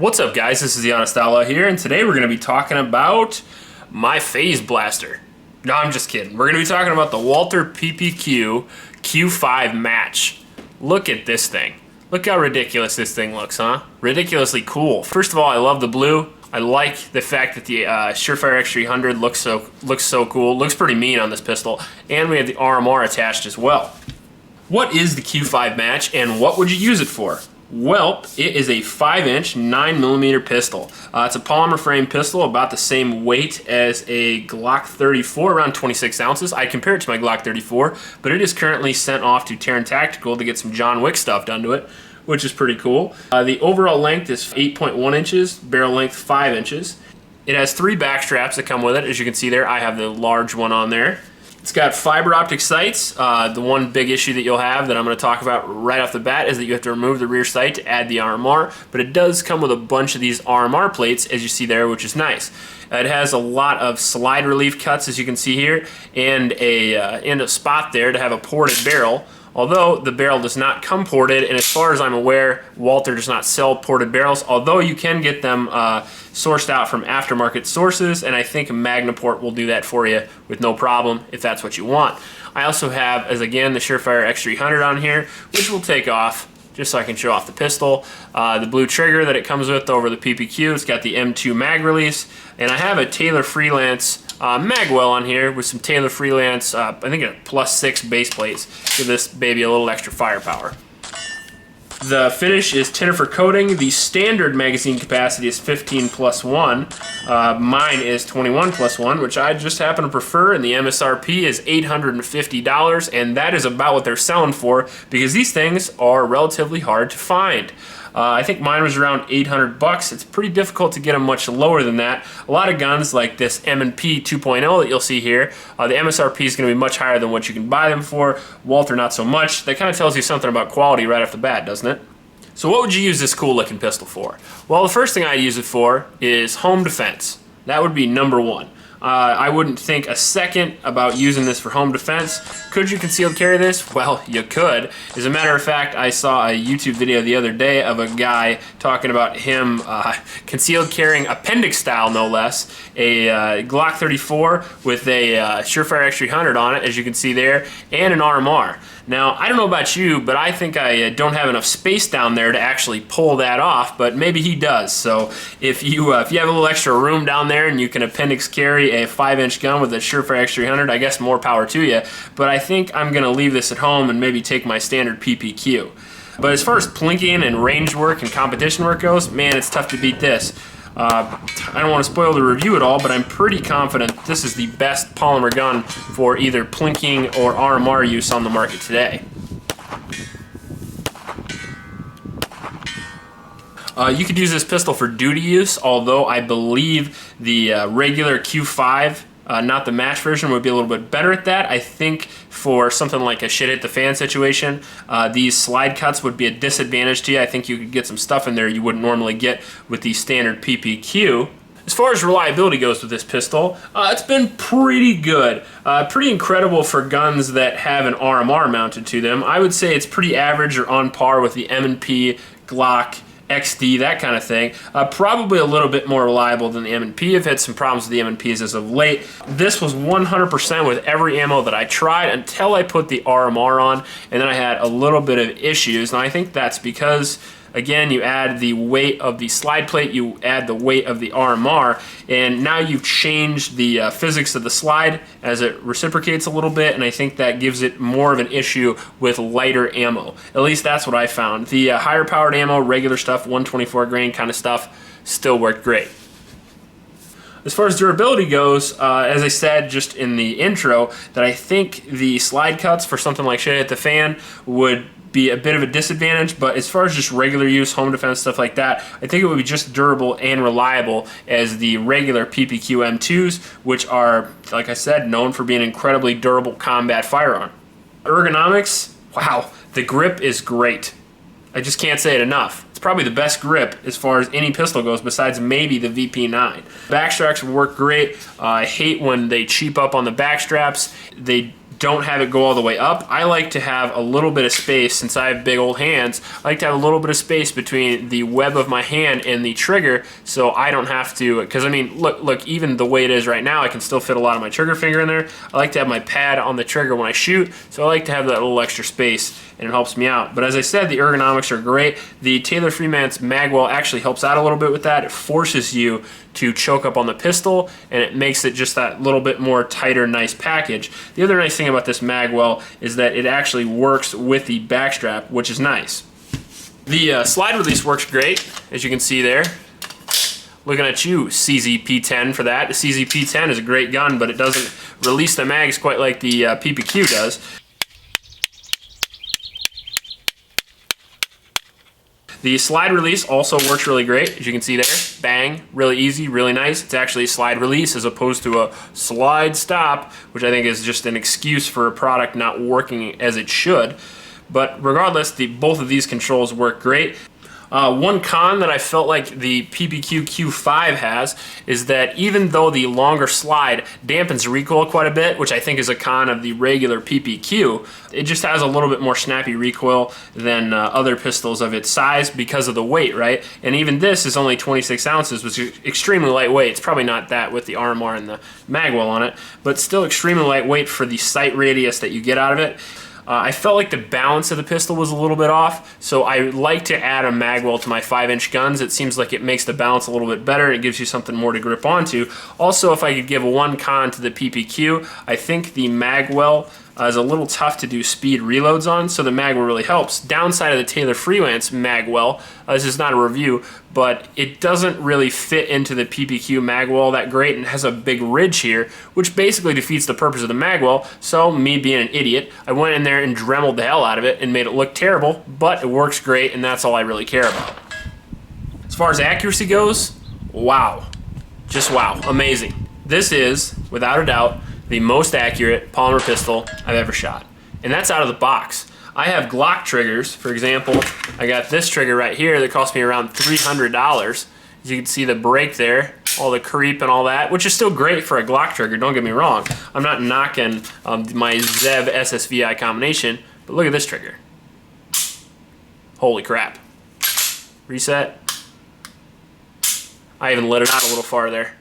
What's up, guys? This is the Honest Outlaw here, and today we're going to be talking about my phase blaster. No, I'm just kidding. We're going to be talking about the Walther PPQ Q5 Match. Look at this thing. Look how ridiculous this thing looks, huh? Ridiculously cool. First of all, I love the blue. I like the fact that the Surefire X300 looks so cool. Looks pretty mean on this pistol, and we have the RMR attached as well. What is the Q5 Match, and what would you use it for? Well, it is a 5-inch 9mm pistol. It's a polymer frame pistol, about the same weight as a Glock 34, around 26 ounces. I compare it to my Glock 34, but it is currently sent off to Terran Tactical to get some John Wick stuff done to it, which is pretty cool. The overall length is 8.1 inches, barrel length 5 inches. It has 3 back straps that come with it. As you can see there, I have the large one on there. It's got fiber optic sights. The one big issue that you'll have that I'm going to talk about right off the bat is that you have to remove the rear sight to add the RMR, but it does come with a bunch of these RMR plates, as you see there, which is nice. It has a lot of slide relief cuts, as you can see here, and a spot there to have a ported barrel. Although the barrel does not come ported, and as far as I'm aware, Walther does not sell ported barrels, although you can get them sourced out from aftermarket sources, and I think Magnaport will do that for you with no problem if that's what you want. I also have, as again, the Surefire X300 on here, which we'll take off just so I can show off the pistol. The blue trigger that it comes with over the PPQ, it's got the M2 mag release, and I have a Taylor Freelance magwell on here with some Taylor Freelance, I think a +6 base plates. Give this baby a little extra firepower. The finish is Tinifer coating. The standard magazine capacity is 15+1. Mine is 21+1, which I just happen to prefer, and the MSRP is $850, and that is about what they're selling for because these things are relatively hard to find. I think mine was around 800 bucks. It's pretty difficult to get them much lower than that. A lot of guns like this M&P 2.0 that you'll see here, the MSRP is going to be much higher than what you can buy them for. Walther, not so much. That kind of tells you something about quality right off the bat, doesn't it? So what would you use this cool looking pistol for? Well, the first thing I'd use it for is home defense. That would be number one. I wouldn't think a second about using this for home defense. Could you concealed carry this? Well, you could. As a matter of fact, I saw a YouTube video the other day of a guy talking about him concealed carrying appendix style, no less, a Glock 34 with a Surefire X300 on it, as you can see there, and an RMR. Now, I don't know about you, but I think I don't have enough space down there to actually pull that off, but maybe he does. So if you have a little extra room down there and you can appendix carry a 5-inch gun with a Surefire X300, I guess more power to you. But I think I'm going to leave this at home and maybe take my standard PPQ. But as far as plinking and range work and competition work goes, man, it's tough to beat this. I don't want to spoil the review at all, but I'm pretty confident this is the best polymer gun for either plinking or RMR use on the market today. You could use this pistol for duty use, although I believe the regular Q5, not the match version, would be a little bit better at that. I think for something like a shit hit the fan situation, these slide cuts would be a disadvantage to you. I think you could get some stuff in there you wouldn't normally get with the standard PPQ. As far as reliability goes with this pistol, it's been pretty good. Pretty incredible for guns that have an RMR mounted to them. I would say it's pretty average or on par with the M&P, Glock, XD, that kind of thing. Probably a little bit more reliable than the M&P. I've had some problems with the M&Ps as of late. This was 100% with every ammo that I tried until I put the RMR on, and then I had a little bit of issues, and I think that's because, again, you add the weight of the slide plate, you add the weight of the RMR, and now you've changed the physics of the slide as it reciprocates a little bit, and I think that gives it more of an issue with lighter ammo. At least that's what I found. The higher powered ammo, regular stuff, 124 grain kind of stuff, still worked great. As far as durability goes, as I said just in the intro, that I think the slide cuts for something like shit hit the fan would be a bit of a disadvantage, but as far as just regular use, home defense, stuff like that, I think it would be just durable and reliable as the regular PPQ M2s, which are, like I said, known for being an incredibly durable combat firearm. Ergonomics, wow, the grip is great. I just can't say it enough. It's probably the best grip as far as any pistol goes besides maybe the VP9. Backstraps work great. I hate when they cheap up on the backstraps. They don't have it go all the way up. I like to have a little bit of space. Since I have big old hands, I like to have a little bit of space between the web of my hand and the trigger, so I don't have to, because I mean, look, even the way it is right now, I can still fit a lot of my trigger finger in there. I like to have my pad on the trigger when I shoot, so I like to have that little extra space, and it helps me out. But as I said, the ergonomics are great. The Taylor Freeman's magwell actually helps out a little bit with that. It forces you to choke up on the pistol, and it makes it just that little bit more tighter, nice package. The other nice thing about this magwell is that it actually works with the backstrap, which is nice. The slide release works great, as you can see there. Looking at you, CZP-10 for that. The CZP-10 is a great gun, but it doesn't release the mags quite like the PPQ does. The slide release also works really great, as you can see there. Bang, really easy, really nice. It's actually a slide release as opposed to a slide stop, which I think is just an excuse for a product not working as it should. But regardless, both of these controls work great. One con that I felt like the PPQ Q5 has is that even though the longer slide dampens recoil quite a bit, which I think is a con of the regular PPQ, it just has a little bit more snappy recoil than other pistols of its size because of the weight, right? And even this is only 26 ounces, which is extremely lightweight. It's probably not that with the RMR and the magwell on it, but still extremely lightweight for the sight radius that you get out of it. I felt like the balance of the pistol was a little bit off, so I like to add a magwell to my 5-inch guns. It seems like it makes the balance a little bit better. It gives you something more to grip onto. Also, if I could give one con to the PPQ, I think the magwell is a little tough to do speed reloads on, so the magwell really helps. Downside of the Taylor Freeman's magwell, this is not a review, but it doesn't really fit into the PPQ magwell that great and has a big ridge here, which basically defeats the purpose of the magwell. So me being an idiot, I went in there and dremeled the hell out of it and made it look terrible, but it works great, and that's all I really care about. As far as accuracy goes, wow. Just wow, amazing. This is, without a doubt, the most accurate polymer pistol I've ever shot. And that's out of the box. I have Glock triggers, for example. I got this trigger right here that cost me around $300. As you can see the break there, all the creep and all that, which is still great for a Glock trigger, don't get me wrong. I'm not knocking my Zev SSVI combination, but look at this trigger. Holy crap. Reset. I even let it out a little farther.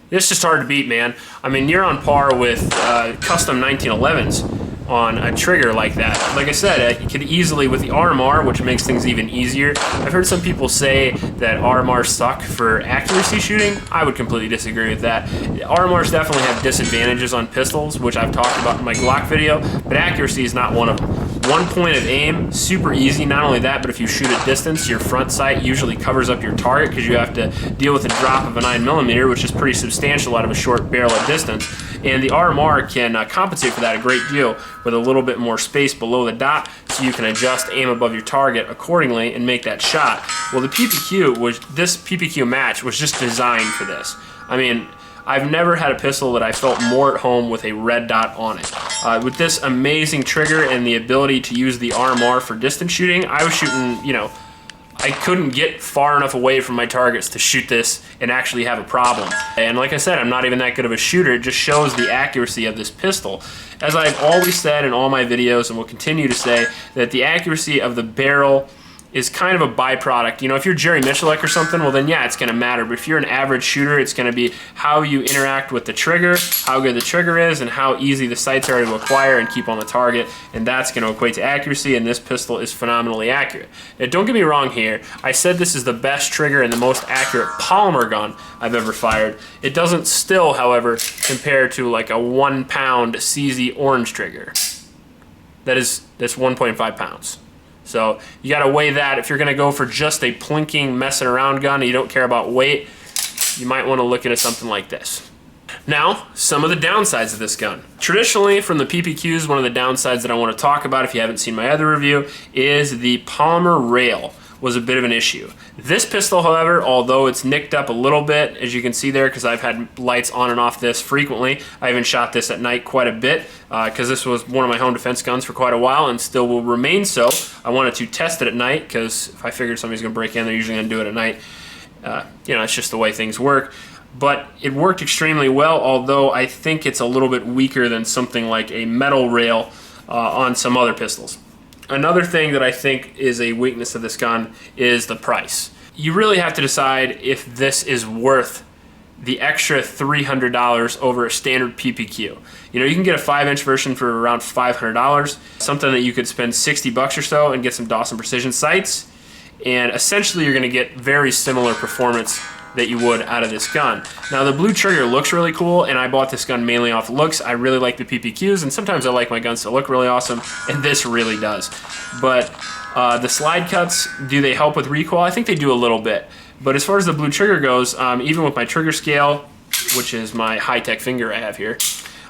It's just hard to beat, man. I mean, you're on par with custom 1911s on a trigger like that. Like I said, you could easily, with the RMR, which makes things even easier. I've heard some people say that RMRs suck for accuracy shooting. I would completely disagree with that. RMRs definitely have disadvantages on pistols, which I've talked about in my Glock video, but accuracy is not one of them. 1 point of aim, super easy. Not only that, but if you shoot at distance, your front sight usually covers up your target because you have to deal with a drop of a 9mm, which is pretty substantial out of a short barrel at distance. And the RMR can compensate for that a great deal with a little bit more space below the dot, so you can adjust aim above your target accordingly and make that shot. Well, this PPQ Match was just designed for this. I mean, I've never had a pistol that I felt more at home with a red dot on it. With this amazing trigger and the ability to use the RMR for distance shooting, I was shooting, you know, I couldn't get far enough away from my targets to shoot this and actually have a problem. And like I said, I'm not even that good of a shooter. It just shows the accuracy of this pistol. As I've always said in all my videos and will continue to say, that the accuracy of the barrel is kind of a byproduct. You know, if you're Jerry Michalek or something, well then yeah, it's gonna matter. But if you're an average shooter, it's gonna be how you interact with the trigger, how good the trigger is, and how easy the sights are to acquire and keep on the target, and that's gonna equate to accuracy, and this pistol is phenomenally accurate. Now, don't get me wrong here, I said this is the best trigger and the most accurate polymer gun I've ever fired. It doesn't still, however, compare to like a 1 pound CZ orange trigger. That's 1.5 pounds. So you gotta weigh that. If you're gonna go for just a plinking, messing around gun and you don't care about weight, you might wanna look into something like this. Now, some of the downsides of this gun. Traditionally, from the PPQs, one of the downsides that I wanna talk about, if you haven't seen my other review, is the polymer rail was a bit of an issue. This pistol, however, although it's nicked up a little bit, as you can see there, because I've had lights on and off this frequently. I even shot this at night quite a bit, because this was one of my home defense guns for quite a while and still will remain so. I wanted to test it at night, because if I figured somebody's gonna break in, they're usually gonna do it at night. You know, it's just the way things work. but it worked extremely well, although I think it's a little bit weaker than something like a metal rail on some other pistols. Another thing that I think is a weakness of this gun is the price. You really have to decide if this is worth the extra $300 over a standard PPQ. You know, you can get a 5-inch version for around $500, something that you could spend 60 bucks or so and get some Dawson Precision sights, and essentially you're gonna get very similar performance that you would out of this gun. Now the blue trigger looks really cool, and I bought this gun mainly off looks. I really like the PPQs, and sometimes I like my guns to look really awesome, and this really does. But the slide cuts, do they help with recoil? I think they do a little bit. But as far as the blue trigger goes, even with my trigger scale, which is my high-tech finger I have here,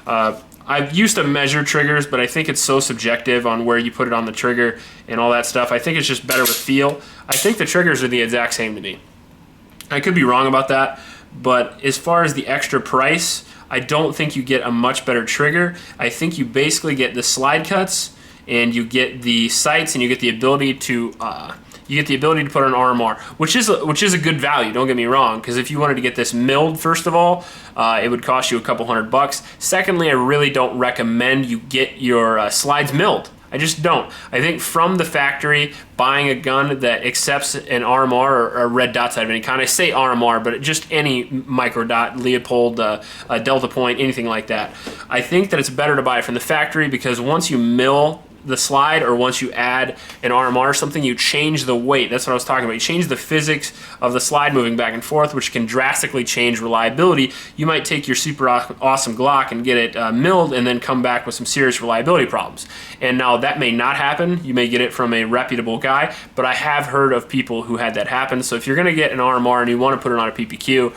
I've used to measure triggers, but I think it's so subjective on where you put it on the trigger and all that stuff. I think it's just better with feel. I think the triggers are the exact same to me. I could be wrong about that, but as far as the extra price, I don't think you get a much better trigger. I think you basically get the slide cuts, and you get the sights, and you get the ability to put an RMR, which is a good value. Don't get me wrong, because if you wanted to get this milled, first of all, it would cost you a couple $100. Secondly, I really don't recommend you get your slides milled. I just don't. I think from the factory, buying a gun that accepts an RMR or red dots out of any kind, I say RMR, but just any micro dot, Leopold, Delta Point, anything like that. I think that it's better to buy it from the factory, because once you mill the slide, or once you add an RMR or something, you change the weight. That's what I was talking about. You change the physics of the slide moving back and forth, which can drastically change reliability. You might take your super awesome Glock and get it milled, and then come back with some serious reliability problems. And now that may not happen. You may get it from a reputable guy, but I have heard of people who had that happen. So if you're gonna get an RMR and you wanna put it on a PPQ,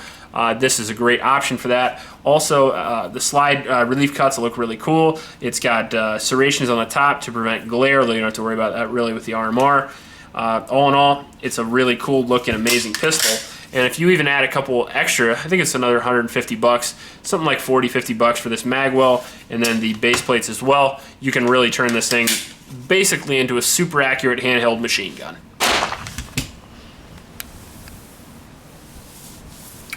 this is a great option for that. Also, the slide relief cuts look really cool. It's got serrations on the top to prevent glare, though you don't have to worry about that really with the RMR. All in all, it's a really cool looking, amazing pistol. And if you even add a couple extra, I think it's another 150 bucks, something like 40, 50 bucks for this magwell, and then the base plates as well, you can really turn this thing basically into a super accurate handheld machine gun.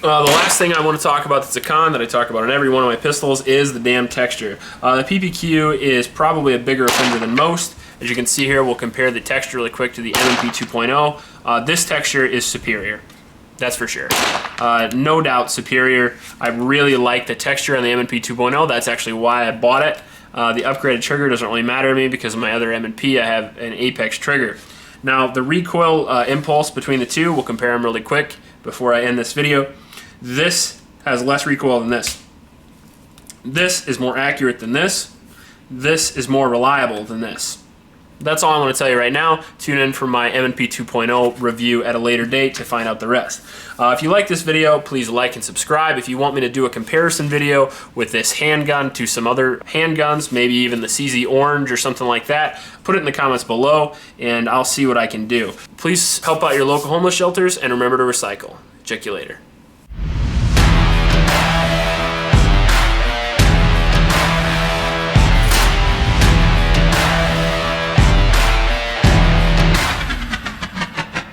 The last thing I want to talk about that's a con that I talk about on every one of my pistols is the damn texture. The PPQ is probably a bigger offender than most. As you can see here, we'll compare the texture really quick to the M&P 2.0. This texture is superior. That's for sure. No doubt superior. I really like the texture on the M&P 2.0. That's actually why I bought it. The upgraded trigger doesn't really matter to me, because of my other M&P, I have an Apex trigger. Now, the recoil impulse between the two, we'll compare them really quick before I end this video. This has less recoil than this. This is more accurate than this. This is more reliable than this. That's all I want to tell you right now. Tune in for my M&P 2.0 review at a later date to find out the rest. If you like this video, please like and subscribe. If you want me to do a comparison video with this handgun to some other handguns, maybe even the CZ Orange or something like that, put it in the comments below and I'll see what I can do. Please help out your local homeless shelters, and remember to recycle. Check you later.